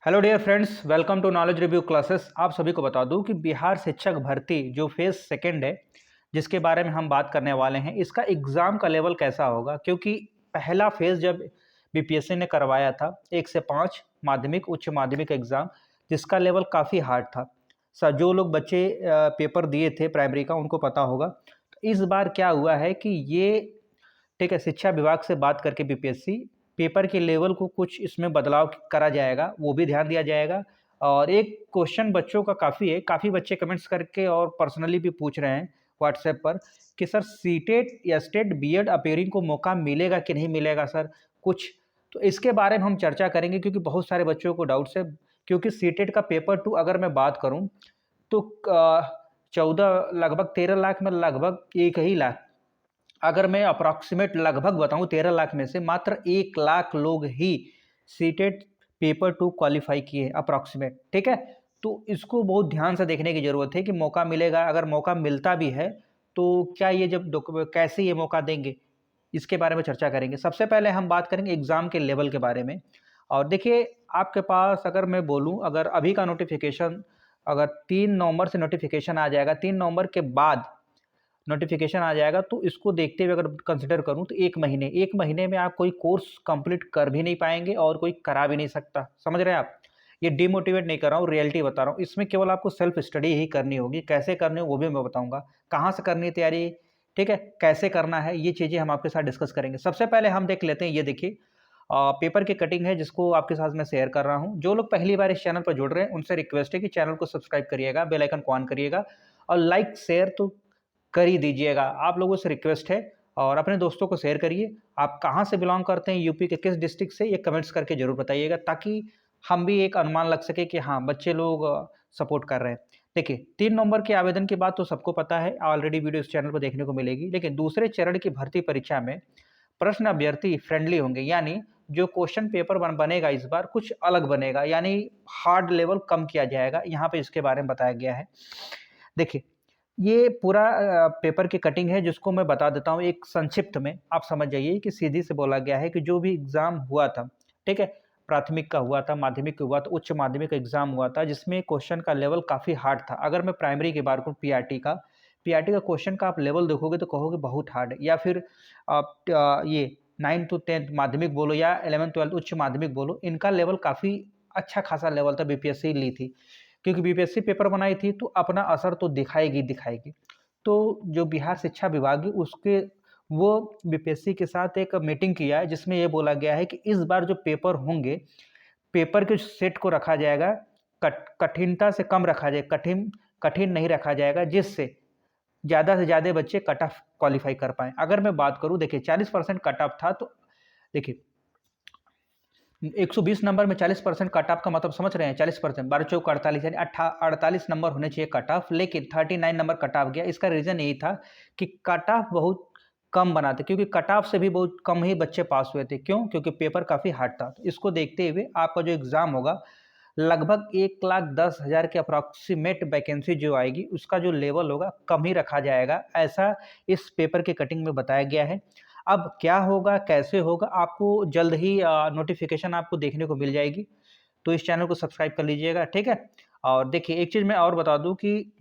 Hello dear friends, welcome to knowledge review classes. आप सभी को बता दूं कि बिहार शिक्षक भर्ती जो फेज सेकंड है, जिसके बारे में हम बात करने वाले हैं, इसका एग्ज़ाम का लेवल कैसा होगा। क्योंकि पहला फेज़ जब बीपीएससी ने करवाया था 1 से 5 माध्यमिक उच्च माध्यमिक एग्ज़ाम, जिसका लेवल काफ़ी हार्ड था। जो लोग बच्चे पेपर दिए थे प्राइमरी का, उनको पता होगा। तो इस बार क्या हुआ है कि ये ठीक है, शिक्षा विभाग से बात करके बीपीएससी पेपर के लेवल को कुछ इसमें बदलाव करा जाएगा, वो भी ध्यान दिया जाएगा। और एक क्वेश्चन बच्चों का काफ़ी है, काफ़ी बच्चे कमेंट्स करके और पर्सनली भी पूछ रहे हैं व्हाट्सएप पर कि सर सीटेट या स्टेट बीएड अपीयरिंग को मौका मिलेगा कि नहीं मिलेगा सर कुछ। तो इसके बारे में हम चर्चा करेंगे, क्योंकि बहुत सारे बच्चों को डाउट्स है। क्योंकि सीटेट का पेपर 2 अगर मैं बात करूँ तो 14 लगभग 13 लाख में लगभग 1 ही लाख, अगर मैं अप्रॉक्सीमेट लगभग बताऊँ 13 लाख में से मात्र 1 लाख लोग ही सीटेट पेपर 2 क्वालीफाई किए अप्रॉक्सीमेट, ठीक है? तो इसको बहुत ध्यान से देखने की ज़रूरत है कि मौका मिलेगा, अगर मौका मिलता भी है, तो क्या ये जब कैसे ये मौका देंगे? इसके बारे में चर्चा करेंगे। सबसे पहले हम बात करेंगे एग्ज़ाम के लेवल के बारे में। और देखिए, आपके पास अगर मैं बोलूँ, अगर अभी का नोटिफ़िकेशन, अगर 3 नवंबर से नोटिफ़िकेशन आ जाएगा, 3 नवंबर के बाद नोटिफ़िकेशन आ जाएगा, तो इसको देखते हुए अगर कंसिडर करूँ तो 1 महीने में आप कोई कोर्स कंप्लीट कर भी नहीं पाएँगे और कोई करा भी नहीं सकता। समझ रहे हैं आप? ये डिमोटिवेट नहीं कर रहा हूँ, रियलिटी बता रहा हूँ। इसमें केवल आपको सेल्फ स्टडी ही करनी होगी। कैसे करनी है वो भी मैं बताऊँगा। कहाँ से करनी है तैयारी, ठीक है? कैसे करना है, ये चीज़ें हम आपके साथ डिस्कस करेंगे। सबसे पहले हम देख लेते हैं, ये देखिए पेपर की कटिंग है जिसको आपके साथ मैं शेयर कर रहा हूँ। जो लोग पहली बार इस चैनल पर जुड़ रहे हैं, उनसे रिक्वेस्ट है कि चैनल को सब्सक्राइब करिएगा, बेल आइकन को ऑन करिएगा और लाइक शेयर तो कर ही दीजिएगा। आप लोगों से रिक्वेस्ट है, और अपने दोस्तों को शेयर करिए। आप कहाँ से बिलॉन्ग करते हैं, यूपी के किस डिस्ट्रिक्ट से, ये कमेंट्स करके ज़रूर बताइएगा, ताकि हम भी एक अनुमान लग सके कि हाँ, बच्चे लोग सपोर्ट कर रहे हैं। देखिए, 3 नवंबर के आवेदन की बात तो सबको पता है, ऑलरेडी वीडियो इस चैनल पर देखने को मिलेगी। लेकिन दूसरे चरण की भर्ती परीक्षा में प्रश्न अभ्यर्थी फ्रेंडली होंगे, यानी जो क्वेश्चन पेपर बनेगा इस बार कुछ अलग बनेगा, यानी हार्ड लेवल कम किया जाएगा। यहाँ पे इसके बारे में बताया गया है। देखिए, ये पूरा पेपर की कटिंग है जिसको मैं बता देता हूँ एक संक्षिप्त में। आप समझ जाइए कि सीधी से बोला गया है कि जो भी एग्ज़ाम हुआ था, ठीक है? प्राथमिक का हुआ था, माध्यमिक का हुआ था, उच्च माध्यमिक का एग्ज़ाम हुआ था, जिसमें क्वेश्चन का लेवल काफ़ी हार्ड था। अगर मैं प्राइमरी की बात करूँ, पीआरटी का क्वेश्चन का आप लेवल देखोगे तो कहोगे बहुत हार्ड है। या फिर आप ये 9 टू 10 माध्यमिक बोलो या 11th-12th उच्च माध्यमिक बोलो, इनका लेवल काफ़ी अच्छा खासा लेवल था, बीपीएससी ली थी। क्योंकि बीपीएससी पेपर बनाई थी तो अपना असर तो दिखाएगी दिखाएगी। तो जो बिहार शिक्षा विभाग है उसके, वो बीपीएससी के साथ एक मीटिंग किया है जिसमें ये बोला गया है कि इस बार जो पेपर होंगे, पेपर के सेट को रखा जाएगा, कठिनता से कम रखा जाए, कठिन कठिन नहीं रखा जाएगा, जिससे ज़्यादा से ज़्यादा बच्चे कट ऑफ क्वालीफाई कर पाएँ। अगर मैं बात करूँ, देखिए 40% कट ऑफ था, तो देखिए 120 नंबर में 40% कट ऑफ का मतलब समझ रहे हैं? 40%, 12 चौक 48, यानी 48 नंबर होने चाहिए कट ऑफ, लेकिन 39 नंबर कट ऑफ गया। इसका रीज़न यही था कि कट ऑफ बहुत कम बनाते, क्योंकि कट ऑफ से भी बहुत कम ही बच्चे पास हुए थे। क्यों? क्योंकि पेपर काफ़ी हार्ड था। तो इसको देखते हुए आपका जो एग्ज़ाम होगा, लगभग 1,10,000 के अप्रॉक्सीमेट वैकेंसी जो आएगी, उसका जो लेवल होगा कम ही रखा जाएगा, ऐसा इस पेपर के कटिंग में बताया गया है। अब क्या होगा, कैसे होगा, आपको जल्द ही नोटिफ़िकेशन आपको देखने को मिल जाएगी। तो इस चैनल को सब्सक्राइब कर लीजिएगा, ठीक है? और देखिए, एक चीज़ मैं और बता दूँ कि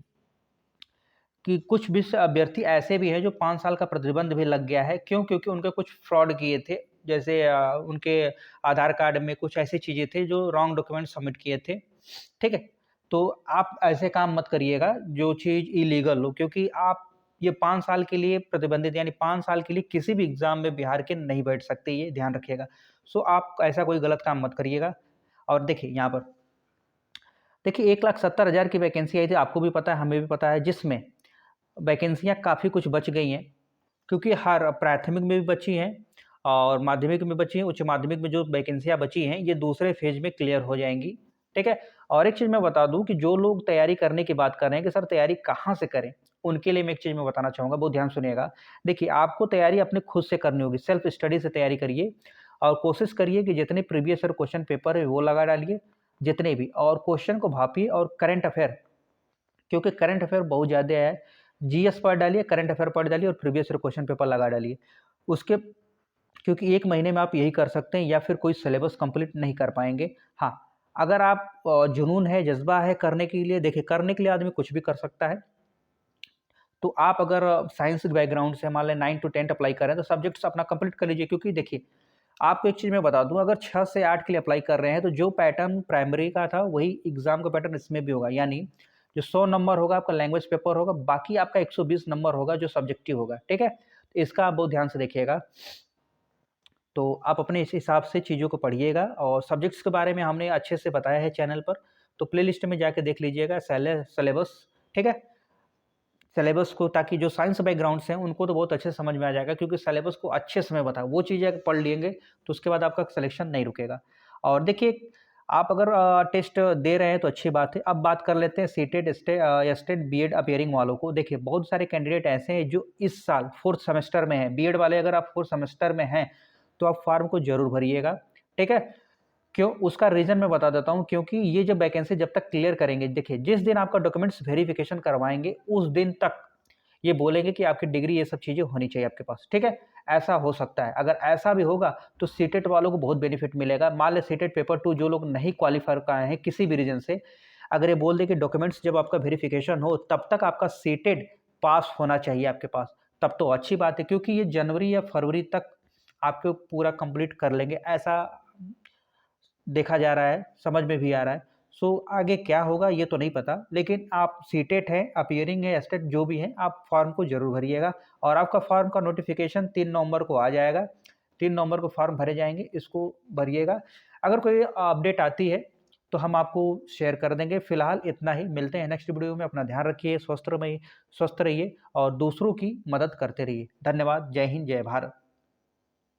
कुछ विश्व अभ्यर्थी ऐसे भी हैं जो 5 साल का प्रतिबंध भी लग गया है। क्यों? क्योंकि उनके कुछ फ्रॉड किए थे। जैसे उनके आधार कार्ड में कुछ ऐसी चीज़ें थी जो रॉन्ग डॉक्यूमेंट सबमिट किए थे, ठीक है? तो आप ऐसे काम मत करिएगा जो चीज़ इलीगल हो, क्योंकि आप ये 5 साल के लिए प्रतिबंधित, यानी 5 साल के लिए किसी भी एग्ज़ाम में बिहार के नहीं बैठ सकते, ये ध्यान रखिएगा। सो आप ऐसा कोई गलत काम मत करिएगा। और देखिए यहाँ पर, देखिए 1,70,000 की वैकेंसी आई थी, आपको भी पता है, हमें भी पता है, जिसमें वैकेंसियाँ काफ़ी कुछ बच गई हैं, क्योंकि हर प्राथमिक में भी बची हैं और माध्यमिक में बची हैं, उच्च माध्यमिक में जो वैकेंसियाँ बची हैं, ये दूसरे फ़ेज़ में क्लियर हो जाएँगी, ठीक है? और एक चीज़ मैं बता दूँ कि जो लोग तैयारी करने की बात कर रहे हैं कि सर तैयारी कहाँ से करें? उनके लिए मैं एक चीज़ मैं बताना चाहूँगा, बहुत ध्यान सुनिएगा। देखिए, आपको तैयारी अपने खुद से करनी होगी, सेल्फ स्टडी से तैयारी करिए और कोशिश करिए कि जितने प्रीवियस ईयर क्वेश्चन पेपर है, वो लगा डालिए, जितने भी, और क्वेश्चन को भापिए। और करंट अफ़ेयर, क्योंकि करंट अफ़ेयर बहुत ज़्यादा है, जीएस पढ़ डालिए, करंट अफ़ेयर पढ़ डालिए और प्रीवियस ईयर क्वेश्चन पेपर लगा डालिए। उसके, क्योंकि 1 महीने में आप यही कर सकते हैं, या फिर कोई सिलेबस कंप्लीट नहीं कर पाएँगे। हाँ, अगर आप जुनून है, जज़्बा है करने के लिए, देखिए करने के लिए आदमी कुछ भी कर सकता है। तो आप अगर साइंस बैकग्राउंड से मान लें 9 टू 10 अप्लाई कर रहे हैं, तो सब्जेक्ट्स अपना कंप्लीट कर लीजिए क्योंकि देखिए, आपको एक चीज़ मैं बता दूँ अगर 6 से 8 के लिए अप्लाई कर रहे हैं, तो जो पैटर्न प्राइमरी का था, वही एग्ज़ाम का पैटर्न इसमें भी होगा। यानी जो 100 नंबर होगा आपका लैंग्वेज पेपर होगा, बाकी आपका 120 नंबर होगा जो सब्जेक्टिव होगा, ठीक है? तो इसका आप बहुत ध्यान से देखिएगा। तो आप अपने इस हिसाब से चीज़ों को पढ़िएगा और सब्जेक्ट्स के बारे में हमने अच्छे से बताया है चैनल पर, तो प्लेलिस्ट में जाके देख लीजिएगा सिलेबस, ठीक है? सिलेबस को ताकि जो साइंस बैकग्राउंड से हैं, उनको तो बहुत अच्छे से समझ में आ जाएगा क्योंकि सिलेबस को अच्छे से मैं बताऊँ। वो चीज़ें अगर पढ़ लेंगे, तो उसके बाद आपका सिलेक्शन नहीं रुकेगा। और देखिए, आप अगर टेस्ट दे रहे हैं तो अच्छी बात है। अब बात कर लेते हैं सीटेट, स्टेट बीएड अपीयरिंग वालों को। देखिए, बहुत सारे कैंडिडेट ऐसे हैं जो इस साल 4th सेमेस्टर में हैं। बीएड वाले अगर आप 4th सेमेस्टर में हैं, तो आप फॉर्म को ज़रूर भरिएगा, ठीक है? क्यों? उसका रीज़न मैं बता देता हूँ क्योंकि ये जब वैकेंसी जब तक क्लियर करेंगे देखिए, जिस दिन आपका डॉक्यूमेंट्स वेरिफ़िकेशन करवाएँगे, उस दिन तक ये बोलेंगे कि आपकी डिग्री ये सब चीज़ें होनी चाहिए आपके पास, ठीक है? ऐसा हो सकता है, अगर ऐसा भी होगा तो सीटेट वालों को बहुत बेनिफिट मिलेगा। मान लें सीटेट पेपर 2 जो लोग नहीं क्वालीफाई कर आए हैं किसी भी रीज़न से, अगर ये बोल दें कि डॉक्यूमेंट्स जब आपका वेरिफ़िकेशन हो तब तक आपका सीटेट पास होना चाहिए आपके पास, तब तो अच्छी बात है क्योंकि ये जनवरी या फरवरी तक आपको पूरा कंप्लीट कर लेंगे, ऐसा देखा जा रहा है, समझ में भी आ रहा है। सो आगे क्या होगा ये तो नहीं पता, लेकिन आप सीटेट है, अपीयरिंग है, एस्टेट जो भी है, आप फॉर्म को ज़रूर भरिएगा और आपका फॉर्म का नोटिफ़िकेशन 3 नवंबर को आ जाएगा। 3 नवंबर को फॉर्म भरे जाएँगे, इसको भरिएगा। अगर कोई अपडेट आती है, तो हम आपको शेयर कर देंगे। फिलहाल इतना ही, मिलते हैं नेक्स्ट वीडियो में। अपना ध्यान रखिए, स्वस्थ रहिए और दूसरों की मदद करते रहिए। धन्यवाद। जय हिंद, जय भारत।